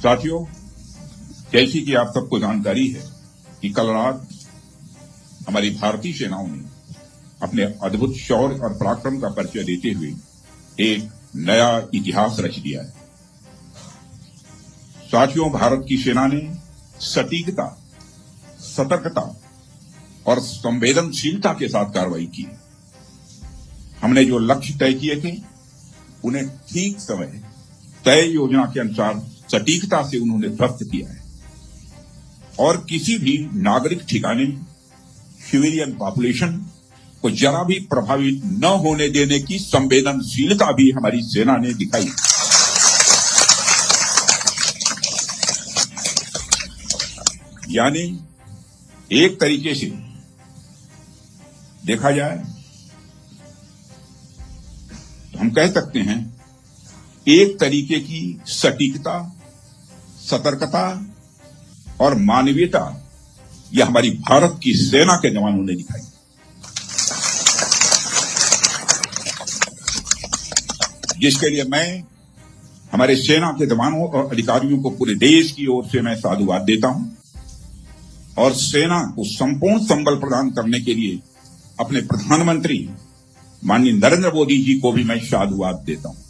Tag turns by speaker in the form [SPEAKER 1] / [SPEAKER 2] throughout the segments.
[SPEAKER 1] साथियों, जैसी कि आप सबको जानकारी है कि कल रात हमारी भारतीय सेनाओं ने अपने अद्भुत शौर्य और पराक्रम का परिचय देते हुए एक नया इतिहास रच दिया है। साथियों, भारत की सेना ने सटीकता, सतर्कता और संवेदनशीलता के साथ कार्रवाई की। हमने जो लक्ष्य तय किए थे उन्हें ठीक समय तय योजना के अनुसार सटीकता से उन्होंने ध्वस्त किया है और किसी भी नागरिक ठिकाने, सिविलियन पॉपुलेशन को जरा भी प्रभावित न होने देने की संवेदनशीलता भी हमारी सेना ने दिखाई। यानी एक तरीके से देखा जाए तो हम कह सकते हैं एक तरीके की सटीकता, सतर्कता और मानवीयता यह हमारी भारत की सेना के जवानों ने दिखाई। जिसके लिए मैं हमारे सेना के जवानों और अधिकारियों को पूरे देश की ओर से मैं साधुवाद देता हूं और सेना को संपूर्ण संबल प्रदान करने के लिए अपने प्रधानमंत्री माननीय नरेंद्र मोदी जी को भी मैं साधुवाद देता हूं।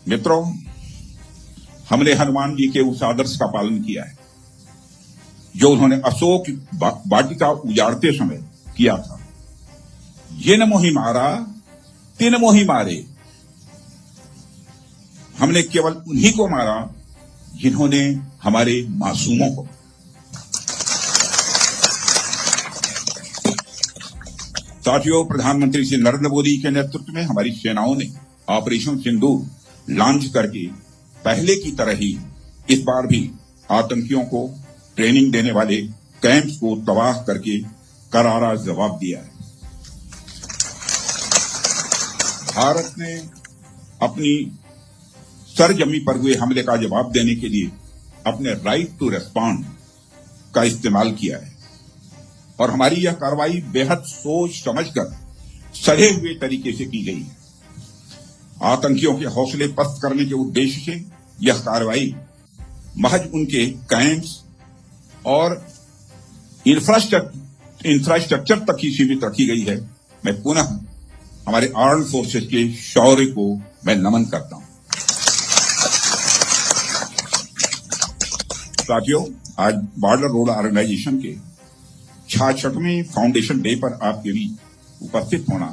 [SPEAKER 1] मित्रों, हमने हनुमान जी के उस आदर्श का पालन किया है जो उन्होंने अशोक वाटिका उजाड़ते समय किया था। जिन मोहि मारा तिन मोहि मारे। हमने केवल उन्हीं को मारा जिन्होंने हमारे मासूमों को। साथियों, प्रधानमंत्री श्री नरेंद्र मोदी के नेतृत्व में हमारी सेनाओं ने ऑपरेशन सिंदूर लॉन्च करके पहले की तरह ही इस बार भी आतंकियों को ट्रेनिंग देने वाले कैंप्स को तबाह करके करारा जवाब दिया है। भारत ने अपनी सरजमी पर हुए हमले का जवाब देने के लिए अपने राइट टू रेस्पॉन्ड का इस्तेमाल किया है और हमारी यह कार्रवाई बेहद सोच समझकर सधे हुए तरीके से की गई है। आतंकियों के हौसले पस्त करने के उद्देश्य से यह कार्रवाई महज उनके कैंप्स और इंफ्रास्ट्रक्चर तक ही सीमित रखी गई है। मैं पुनः हमारे आर्म्ड फोर्सेस के शौर्य को मैं नमन करता हूं। साथियों, आज बॉर्डर रोड ऑर्गेनाइजेशन के 66वें फाउंडेशन डे पर आपके बीच उपस्थित होना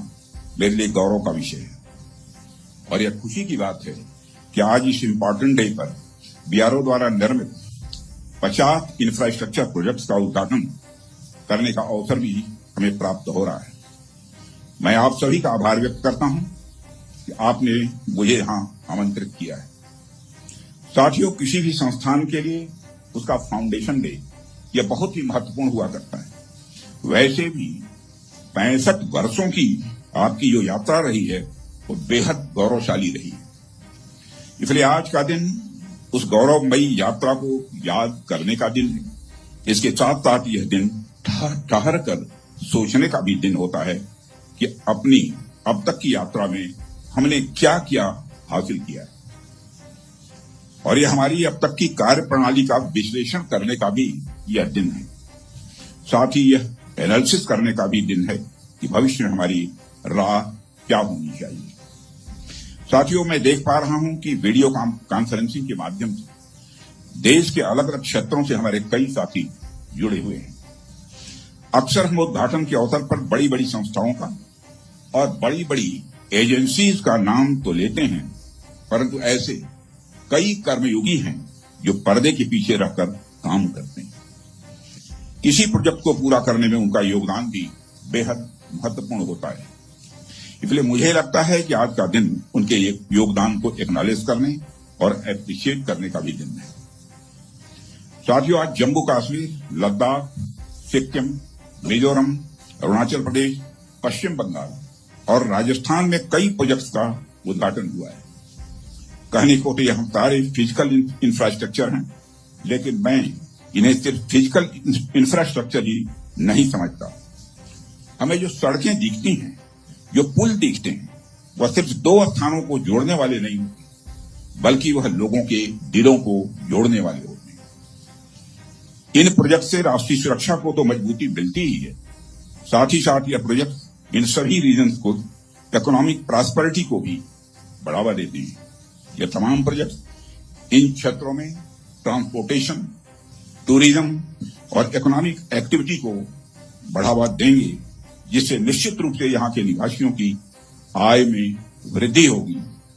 [SPEAKER 1] मेरे लिए गौरव का विषय है और यह खुशी की बात है कि आज इस इंपॉर्टेंट डे पर बीआरओ द्वारा निर्मित 50 इंफ्रास्ट्रक्चर प्रोजेक्ट्स का उद्घाटन करने का अवसर भी हमें प्राप्त हो रहा है। मैं आप सभी का आभार व्यक्त करता हूं कि आपने मुझे यहां आमंत्रित किया है। साथियों, किसी भी संस्थान के लिए उसका फाउंडेशन डे यह बहुत ही महत्वपूर्ण हुआ करता है। वैसे भी 65 वर्षों की आपकी जो यात्रा रही है वो बेहद गौरवशाली रही है। इसलिए आज का दिन उस गौरवमयी यात्रा को याद करने का दिन है। इसके साथ साथ यह दिन ठहर कर सोचने का भी दिन होता है कि अपनी अब तक की यात्रा में हमने क्या क्या हासिल किया है और यह हमारी अब तक की कार्य प्रणाली का विश्लेषण करने का भी यह दिन है। साथ ही यह एनालिसिस करने का भी दिन है कि भविष्य में हमारी राह क्या होनी चाहिए। साथियों, मैं देख पा रहा हूं कि वीडियो कॉन्फ्रेंसिंग के माध्यम से देश के अलग अलग क्षेत्रों से हमारे कई साथी जुड़े हुए हैं। अक्सर हम उद्घाटन के अवसर पर बड़ी बड़ी संस्थाओं का और बड़ी बड़ी एजेंसीज का नाम तो लेते हैं, परंतु ऐसे कई कर्मयोगी हैं जो पर्दे के पीछे रहकर काम करते हैं। किसी प्रोजेक्ट को पूरा करने में उनका योगदान भी बेहद महत्वपूर्ण होता है। इसलिए मुझे लगता है कि आज का दिन उनके योगदान को एक्नॉलेज करने और एप्रिशिएट करने का भी दिन है। साथियों, आज जम्मू कश्मीर, लद्दाख, सिक्किम, मिजोरम, अरुणाचल प्रदेश, पश्चिम बंगाल और राजस्थान में कई प्रोजेक्ट्स का उद्घाटन हुआ है। कहने को तो यह हम सारे फिजिकल इंफ्रास्ट्रक्चर हैं, लेकिन मैं इन्हें सिर्फ फिजिकल इंफ्रास्ट्रक्चर ही नहीं समझता। हमें जो सड़कें दिखती हैं, जो पुल दिखते हैं, वह सिर्फ दो स्थानों को जोड़ने वाले नहीं होते, बल्कि वह लोगों के दिलों को जोड़ने वाले होते हैं। इन प्रोजेक्ट से राष्ट्रीय सुरक्षा को तो मजबूती मिलती ही है, साथ ही साथ यह प्रोजेक्ट इन सभी रीजन्स को इकोनॉमिक प्रॉस्पेरिटी को भी बढ़ावा देते हैं। यह तमाम प्रोजेक्ट इन क्षेत्रों में ट्रांसपोर्टेशन, टूरिज्म और इकोनॉमिक एक्टिविटी को बढ़ावा देंगे, जिससे निश्चित रूप से यहाँ के निवासियों की आय में वृद्धि होगी,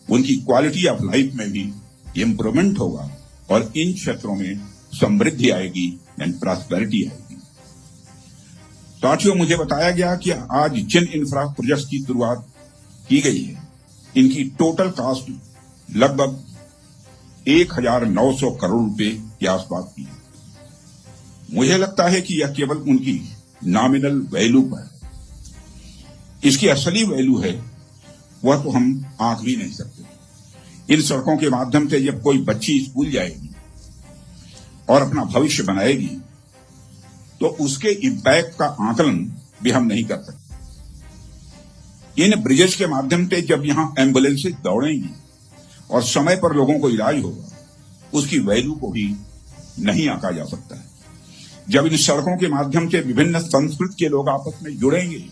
[SPEAKER 1] उनकी क्वालिटी ऑफ लाइफ में भी इम्प्रूवमेंट होगा और इन क्षेत्रों में समृद्धि आएगी एंड प्रॉस्पेरिटी आएगी। साथियों, मुझे बताया गया कि आज जिन इंफ्रा प्रोजेक्ट्स की शुरुआत की गई है, इनकी टोटल कॉस्ट लगभग 1900 करोड़ रुपए के आसपास की है। मुझे लगता है कि यह केवल उनकी नॉमिनल वैल्यू पर है। इसकी असली वैल्यू है वह तो हम आंक भी नहीं सकते। इन सड़कों के माध्यम से जब कोई बच्ची स्कूल जाएगी और अपना भविष्य बनाएगी, तो उसके इम्पैक्ट का आकलन भी हम नहीं कर सकते। इन ब्रिजेस के माध्यम से जब यहां एम्बुलेंसेज दौड़ेंगी और समय पर लोगों को इलाज होगा, उसकी वैल्यू को भी नहीं आंका जा सकता है। जब इन सड़कों के माध्यम से विभिन्न संस्कृति के लोग आपस में जुड़ेंगे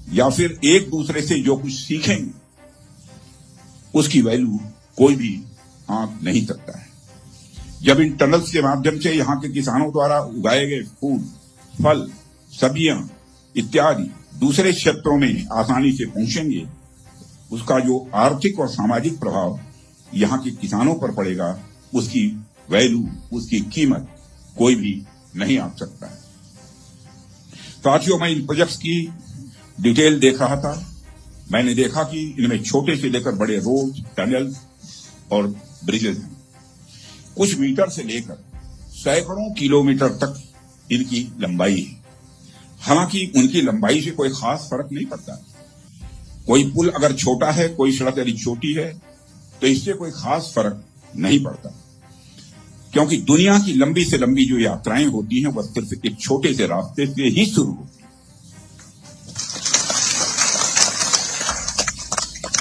[SPEAKER 1] या फिर एक दूसरे से जो कुछ सीखेंगे, उसकी वैल्यू कोई भी आंक नहीं सकता है। जब इन टनल्स के माध्यम से यहाँ के किसानों द्वारा उगाए गए फूल, फल, सब्जियां इत्यादि दूसरे क्षेत्रों में आसानी से पहुंचेंगे, उसका जो आर्थिक और सामाजिक प्रभाव यहाँ के किसानों पर पड़ेगा, उसकी वैल्यू, उसकी कीमत कोई भी नहीं आंक सकता है। साथियों, मैं इन प्रोजेक्ट्स की डिटेल देख रहा था। मैंने देखा कि इनमें छोटे से लेकर बड़े रोड, टनल और ब्रिजेज हैं। कुछ मीटर से लेकर सैकड़ों किलोमीटर तक इनकी लंबाई है। हालांकि उनकी लंबाई से कोई खास फर्क नहीं पड़ता। कोई पुल अगर छोटा है, कोई सड़क यदि छोटी है, तो इससे कोई खास फर्क नहीं पड़ता, क्योंकि दुनिया की लंबी से लंबी जो यात्राएं होती हैं, वह सिर्फ एक छोटे से रास्ते से ही शुरू होती है।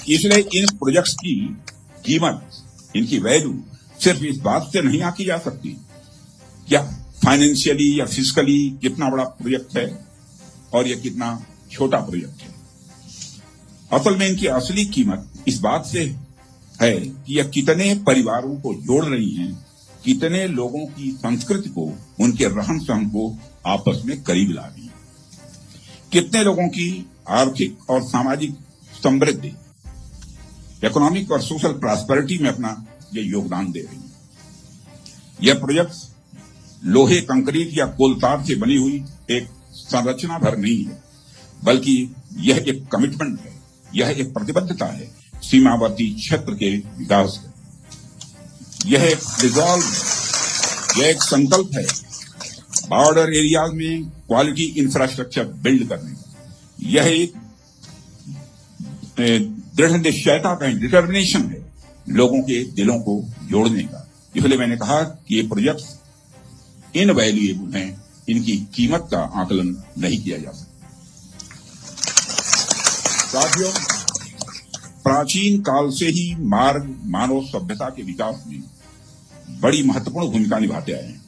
[SPEAKER 1] इसलिए इन प्रोजेक्ट्स की कीमत, इनकी वैल्यू सिर्फ इस बात से नहीं आंकी जा सकती क्या फाइनेंशियली या फिजिकली कितना बड़ा प्रोजेक्ट है और यह कितना छोटा प्रोजेक्ट है। असल में इनकी असली कीमत इस बात से है कि यह कितने परिवारों को जोड़ रही हैं, कितने लोगों की संस्कृति को, उनके रहन सहन को आपस में करीब ला रही है, कितने लोगों की आर्थिक और सामाजिक समृद्धि, इकोनॉमिक और सोशल प्रॉस्पेरिटी में अपना ये योगदान दे रही है। यह प्रोजेक्ट लोहे, कंक्रीट या कोलतार से बनी हुई एक संरचना भर नहीं है, बल्कि यह एक कमिटमेंट है, यह एक प्रतिबद्धता है सीमावर्ती क्षेत्र के विकास का। यह एक रिजॉल्व है, यह एक संकल्प है बॉर्डर एरियाज में क्वालिटी इंफ्रास्ट्रक्चर बिल्ड करने का। यह एक दृढ़ निश्चयता का डिटर्मिनेशन है लोगों के दिलों को जोड़ने का। इसलिए मैंने कहा कि ये प्रोजेक्ट्स इनवैल्यूएबल हैं, इनकी कीमत का आकलन नहीं किया जा सकता। साथियों, प्राचीन काल से ही मार्ग मानव सभ्यता के विकास में बड़ी महत्वपूर्ण भूमिका निभाते आए हैं।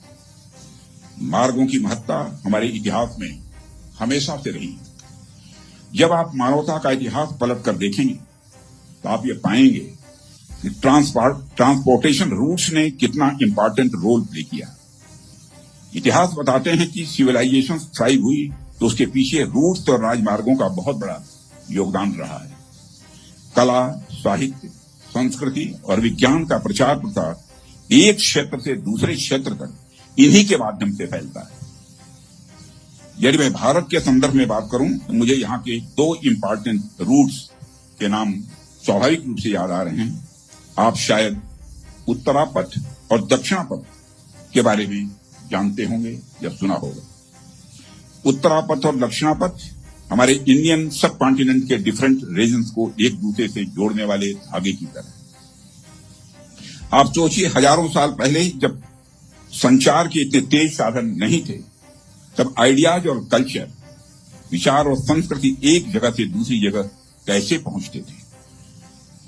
[SPEAKER 1] मार्गों की महत्ता हमारे इतिहास में हमेशा से रही है। जब आप मानवता का इतिहास पलट कर देखेंगे तो आप ये पाएंगे कि ट्रांसपोर्टेशन रूट्स ने कितना इंपॉर्टेंट रोल प्ले किया। इतिहास बताते हैं कि सिविलाइजेशन थ्राइव हुई तो उसके पीछे रूट्स और राजमार्गों का बहुत बड़ा योगदान रहा है। कला, साहित्य, संस्कृति और विज्ञान का प्रचार प्रसार एक क्षेत्र से दूसरे क्षेत्र तक इन्हीं के माध्यम से फैलता है। यदि मैं भारत के संदर्भ में बात करूं तो मुझे यहाँ के दो इंपॉर्टेंट रूट्स के नाम स्वाभाविक रूप से याद आ रहे हैं। आप शायद उत्तरापथ और दक्षिणापथ के बारे में जानते होंगे या सुना होगा। उत्तरापथ और दक्षिणापथ हमारे इंडियन सब कॉन्टिनेंट के डिफरेंट रीजन्स को एक दूसरे से जोड़ने वाले धागे की तरह। आप सोचिए, हजारों साल पहले जब संचार के इतने तेज साधन नहीं थे, तब आइडियाज और कल्चर, विचार और संस्कृति एक जगह से दूसरी जगह कैसे पहुंचते थे।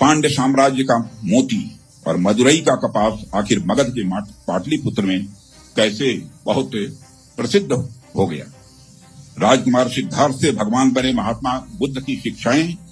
[SPEAKER 1] पांड्य साम्राज्य का मोती और मदुरई का कपास आखिर मगध के पाटलिपुत्र में कैसे बहुत प्रसिद्ध हो गया। राजकुमार सिद्धार्थ से भगवान बने महात्मा बुद्ध की शिक्षाएं